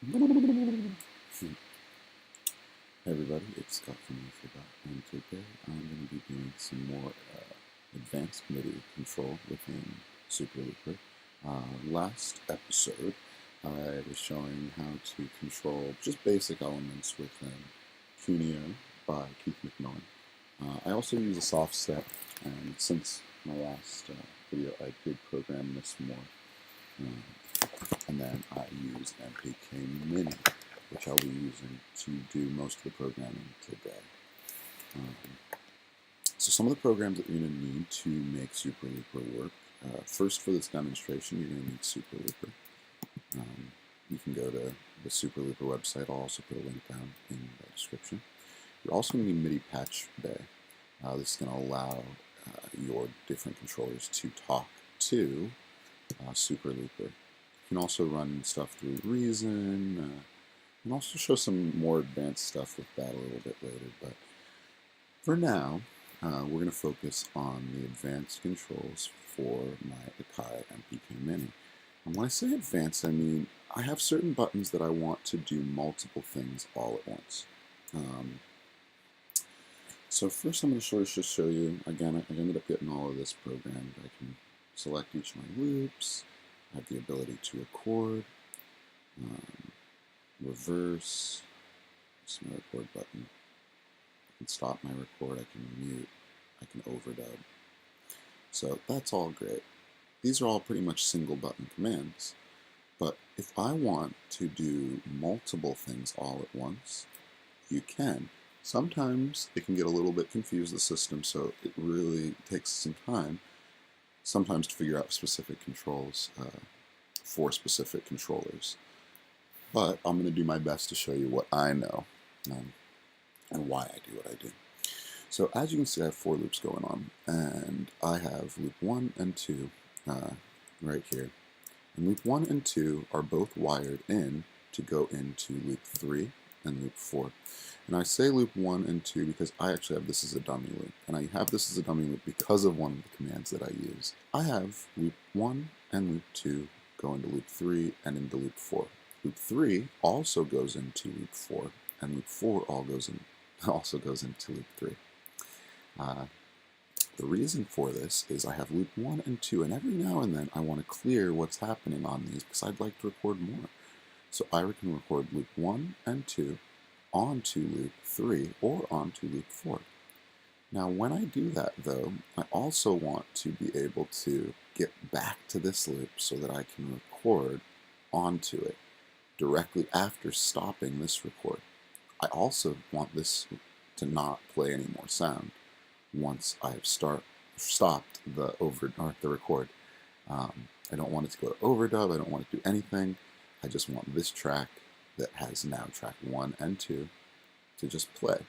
Hey everybody, it's Scott from WeForgot, and today I'm going to be doing some more advanced MIDI control within SooperLooper. Last episode, I was showing how to control just basic elements within Cuneo by Keith McMillan. I also use a soft step, and since my last video, I did program this more. And then I use ep2.AdvancedMidiBinding, which I'll be using to do most of the programming today. So some of the programs that you're going to need to make SooperLooper work. First, for this demonstration, you're going to need SooperLooper. You can go to the SooperLooper website. I'll also put a link down in the description. You're also going to need MIDI patch bay. This is going to allow your different controllers to talk to SooperLooper. You can also run stuff through Reason, and also show some more advanced stuff with that a little bit later. But for now, we're going to focus on the advanced controls for my Akai MPK Mini. And when I say advanced, I mean I have certain buttons that I want to do multiple things all at once. So first I'm going to just show you, again, I ended up getting all of this programmed. I can select each of my loops. I have the ability to record, reverse, this is my record button. I can stop my record, I can mute, I can overdub. So that's all great. These are all pretty much single button commands. But if I want to do multiple things all at once, you can. Sometimes it can get a little bit confused, the system, so it really takes some time sometimes to figure out specific controls for specific controllers. But I'm going to do my best to show you what I know and why I do what I do. So as you can see, I have 4 loops going on, and I have loop 1 and 2 right here. And loop 1 and 2 are both wired in to go into loop 3 and loop 4. And I say loop 1 and 2 because I actually have this as a dummy loop. And I have this as a dummy loop because of one of the commands that I use. I have loop 1 and loop 2 go into loop 3 and into loop 4. Loop 3 also goes into loop 4, and loop 4 also goes into loop 3. The reason for this is I have loop 1 and 2, and every now and then I want to clear what's happening on these because I'd like to record more. So I can record loop 1 and 2 onto loop 3 or onto loop 4. Now when I do that though, I also want to be able to get back to this loop so that I can record onto it directly after stopping this record. I also want this to not play any more sound once I've stopped the record. I don't want it to go to overdub, I don't want it to do anything. I just want this track that has now track 1 and 2 to just play.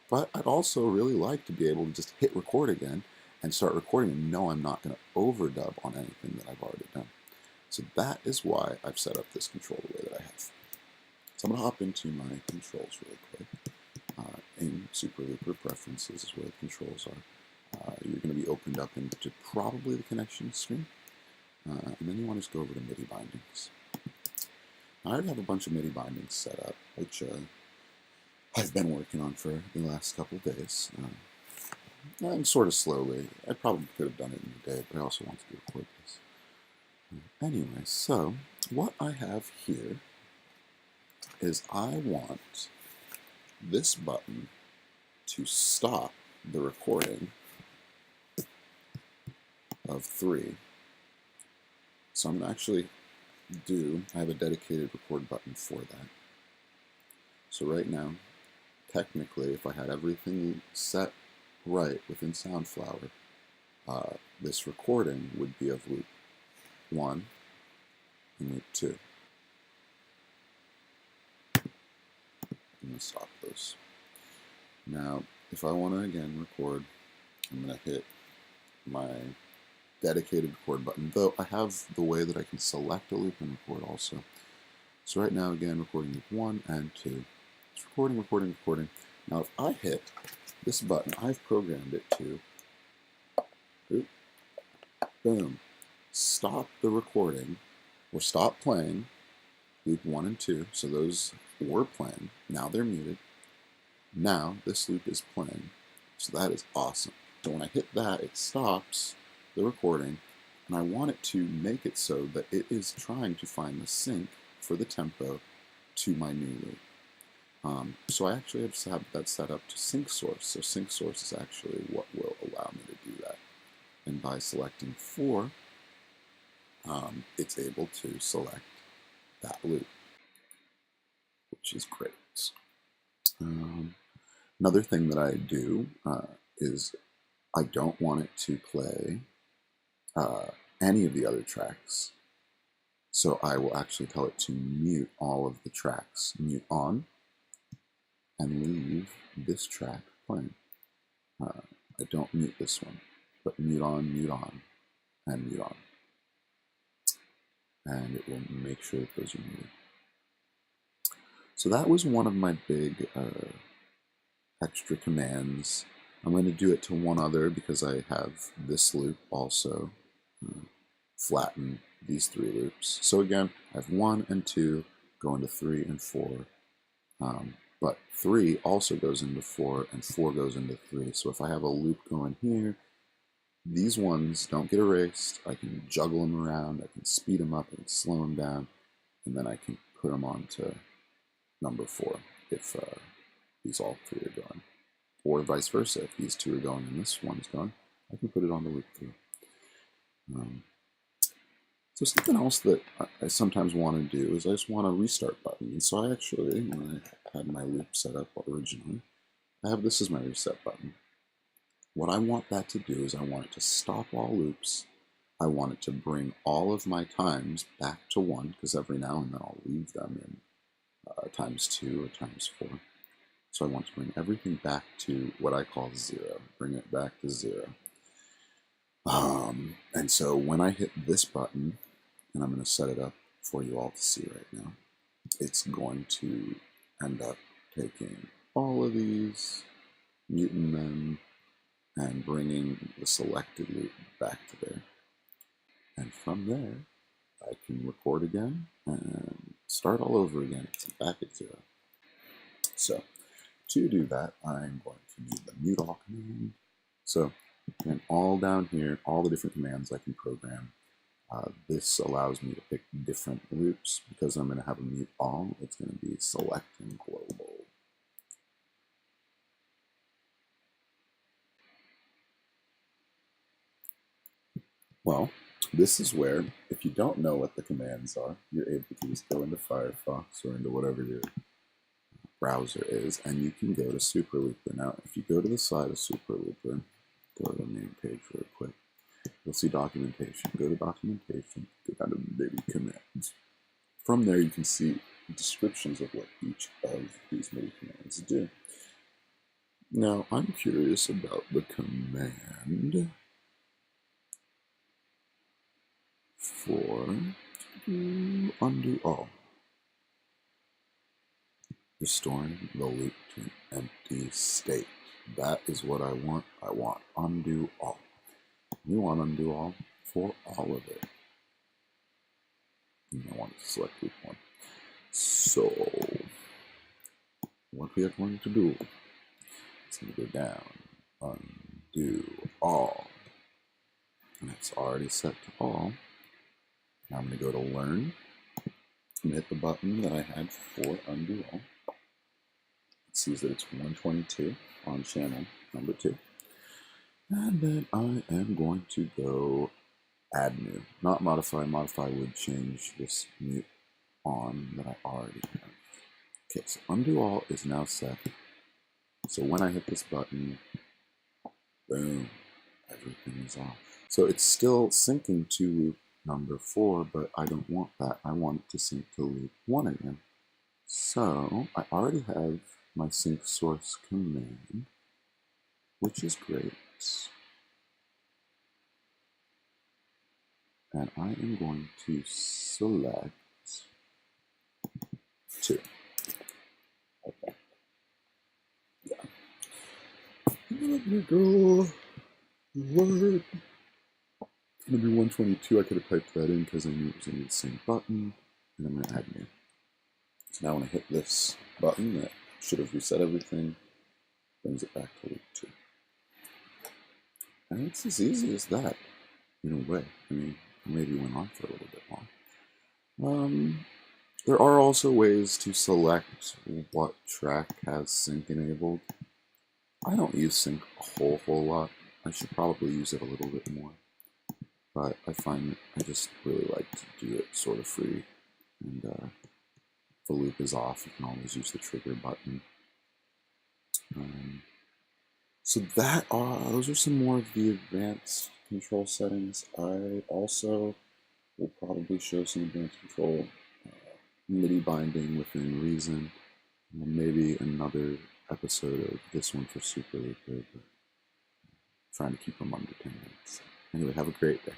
But I'd also really like to be able to just hit record again and start recording and know I'm not going to overdub on anything that I've already done. So that is why I've set up this control the way that I have. So I'm going to hop into my controls really quick. In SooperLooper preferences is where the controls are. You're going to be opened up into probably the connection screen. And then you want to just go over to MIDI bindings. I already have a bunch of MIDI bindings set up, which I've been working on for the last couple of days. And sort of slowly. I probably could have done it in a day, but I also want to record this. Anyway, so what I have here is I want this button to stop the recording of 3. So I'm going to actually I have a dedicated record button for that. So right now, technically, if I had everything set right within Soundflower, this recording would be of loop 1 and loop 2. I'm going to stop those. Now, if I want to again record, I'm going to hit my dedicated record button, though I have the way that I can select a loop and record also. So right now, again, recording loop 1 and 2. It's recording, recording, recording. Now, if I hit this button, I've programmed it to, boom, stop the recording, or stop playing loop 1 and 2, so those were playing. Now they're muted. Now this loop is playing, so that is awesome. So when I hit that, it stops the recording, and I want it to make it so that it is trying to find the sync for the tempo to my new loop. So I actually have that set up to sync source. So sync source is actually what will allow me to do that. And by selecting 4, it's able to select that loop, which is great. Another thing that I do is I don't want it to play any of the other tracks. So I will actually tell it to mute all of the tracks, mute on, and leave this track playing. I don't mute this one, but mute on, and mute on. And it will make sure that those are muted. So that was one of my big extra commands. I'm going to do it to one other because I have this loop also flatten these 3 loops. So again, I have 1 and 2 go into 3 and 4. But 3 also goes into 4, and 4 goes into 3. So if I have a loop going here, these ones don't get erased. I can juggle them around, I can speed them up, I can slow them down, and then I can put them onto number 4 if these all 3 are going. Or vice versa, if these 2 are going and this one is going, I can put it on the loop 3. So something else that I sometimes want to do is I just want a restart button. And so I actually, when I had my loop set up originally, I have this as my reset button. What I want that to do is I want it to stop all loops. I want it to bring all of my times back to 1, because every now and then I'll leave them in times 2 or times 4. So I want to bring everything back to what I call 0, bring it back to 0. And so when I hit this button, and I'm going to set it up for you all to see right now, it's going to end up taking all of these, muting them, and bringing the selected loop back to there. And from there, I can record again and start all over again. It's back at 0. So to do that, I'm going to need the mute all command. So and all down here, all the different commands I can program. This allows me to pick different loops. Because I'm going to have a mute all, it's going to be select and global. Well, this is where, if you don't know what the commands are, you're able to just go into Firefox or into whatever your browser is, and you can go to SooperLooper. Now, if you go to the side of SooperLooper, go to the main page really quick, you'll see documentation. Go to documentation, go down to MIDI commands. From there, you can see descriptions of what each of these MIDI commands do. Now, I'm curious about the command for undo all, restoring the loop to an empty state. That is what I want. I want undo all. We want undo all for all of it. And I want to select loop 1. So what we are going to do is going to go down, undo all, and it's already set to all. Now I'm going to go to learn and hit the button that I had for undo all. It sees that it's 122 on channel number 2. And then I am going to go add new, not modify. Modify would change this mute on that I already have. Okay, so undo all is now set. So when I hit this button, boom, everything is off. So it's still syncing to loop number 4, but I don't want that. I want it to sync to loop 1 again. So I already have my sync source command, which is great. And I am going to select 2. Okay. Yeah. Let me go. Word. It's going to be 122. I could have typed that in because I knew it was going to be the same button. And I'm going to add new. Now when I hit this button that should have reset everything, brings it back to loop 2. And it's as easy as that, in a way. I mean, maybe went on for a little bit long. There are also ways to select what track has sync enabled. I don't use sync a whole lot. I should probably use it a little bit more. But I find I just really like to do it sort of free. And if the loop is off, you can always use the trigger button. So those are some more of the advanced control settings. I also will probably show some advanced control MIDI binding within reason. Maybe another episode of this one for SooperLooper, but trying to keep them under 10 minutes. Anyway, have a great day.